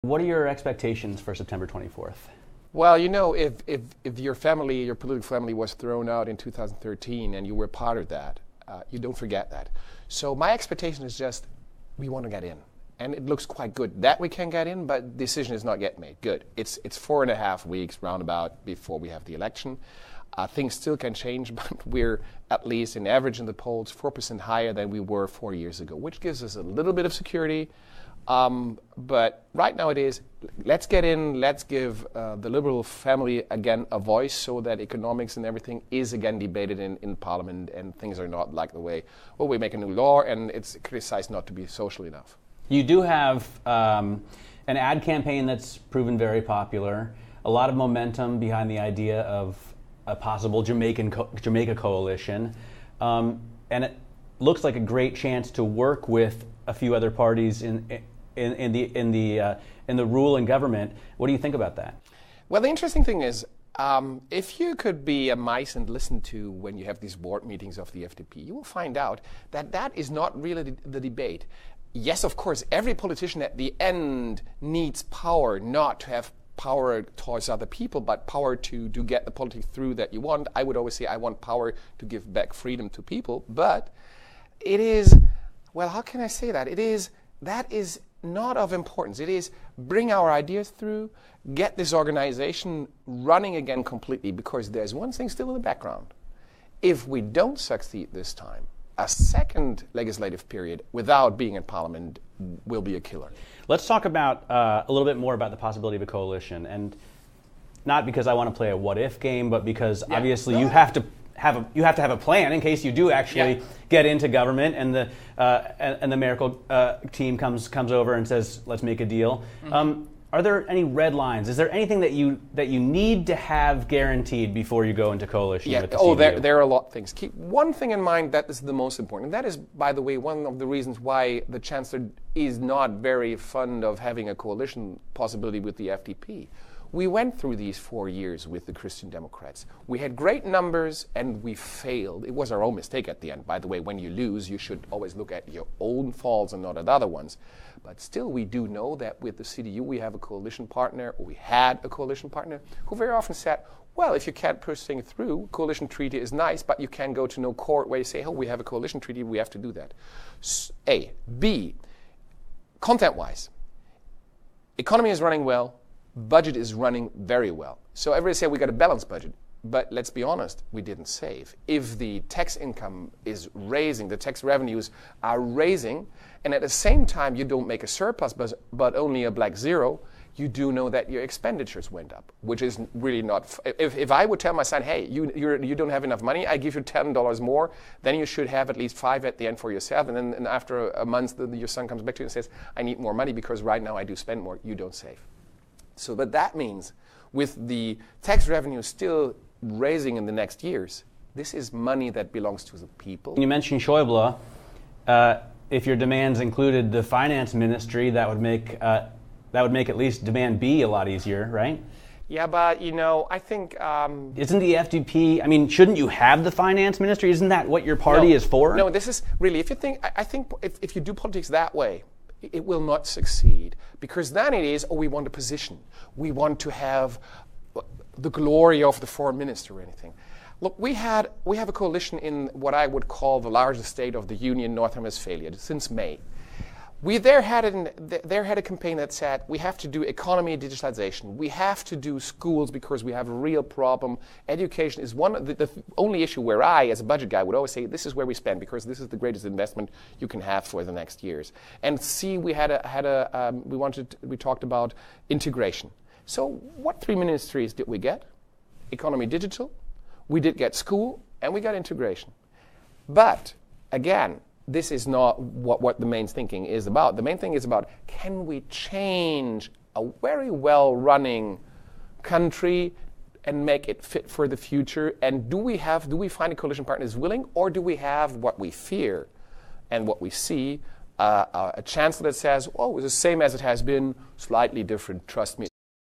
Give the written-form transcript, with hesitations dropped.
What are your expectations for September 24th? Well, you know, if your family, your political family was thrown out in 2013 and you were part of that, you don't forget that. So my expectation is just we want to get in. And it looks quite good that we can get in, but decision is not yet made. Good. It's 4.5 weeks roundabout before we have the election. Things still can change, but we're at least in average in the polls 4% higher than we were 4 years ago, which gives us a little bit of security. But right now it is, let's get in, let's give the Liberal family again a voice so that economics and everything is again debated in Parliament and things are not like the way, well, we make a new law and it's criticized not to be social enough. You do have an ad campaign that's proven very popular, a lot of momentum behind the idea of a possible Jamaica coalition, and it looks like a great chance to work with a few other parties in the rule and government. What do you think about that? Well, the interesting thing is, if you could be a mice and listen to when you have these board meetings of the FDP, you will find out that that is not really the debate. Yes, of course, every politician at the end needs power, not to have power towards other people, but power to get the politics through that you want. I would always say I want power to give back freedom to people, but it is, well, how can I say that? That is not of importance. It is bring our ideas through, get this organization running again completely, because there's one thing still in the background. If we don't succeed this time, a second legislative period without being in Parliament will be a killer. Let's talk about a little bit more about the possibility of a coalition, and not because I want to play a what-if game, but because obviously you have to have a plan in case you do actually get into government and the Merkel team comes over and says, let's make a deal. Mm-hmm. Are there any red lines? Is there anything that you need to have guaranteed before you go into coalition with the CDU? There are a lot of things. Keep one thing in mind that is the most important. And that is, by the way, one of the reasons why the Chancellor is not very fond of having a coalition possibility with the FDP. We went through these 4 years with the Christian Democrats. We had great numbers and we failed. It was our own mistake at the end. By the way, when you lose, you should always look at your own faults and not at other ones. But still, we do know that with the CDU, we have a coalition partner, or we had a coalition partner, who very often said, well, if you can't push things through, coalition treaty is nice, but you can go to no court where you say, oh, we have a coalition treaty, we have to do that. A. B. Content-wise, economy is running well, budget is running very well. So everybody say we got a balanced budget. But let's be honest, we didn't save. If the tax income is raising, the tax revenues are raising, and at the same time you don't make a surplus but only a black zero, you do know that your expenditures went up, which is really not. If I would tell my son, hey, you don't have enough money, I give you $10 more, then you should have at least $5 at the end for yourself. And then after a month, your son comes back to you and says, I need more money because right now I do spend more. You don't save. So, but that means with the tax revenue still raising in the next years, this is money that belongs to the people. You mentioned Schäuble. If your demands included the finance ministry, that would make at least demand B a lot easier, right? Yeah, but you know, I think isn't the FDP? I mean, shouldn't you have the finance ministry? Isn't that what your party is for? No, this is really. If you think, I think if you do politics that way, it will not succeed, because then it is, oh, we want a position, we want to have the glory of the foreign minister or anything. Look, we have a coalition in what I would call the largest state of the Union, North Rhine-Westphalia, since May. We there had a campaign that said we have to do economy digitalization. We have to do schools because we have a real problem. Education is one of the only issue where I, as a budget guy, would always say this is where we spend because this is the greatest investment you can have for the next years. And C, we talked about integration. So what 3 ministries did we get? Economy digital, we did get school, and we got integration. But again, this is not what the main thinking is about. The main thing is about, can we change a very well-running country and make it fit for the future? And do we find a coalition partner who's willing, or do we have what we fear and what we see, a chancellor that says, oh, it's the same as it has been, slightly different, trust me.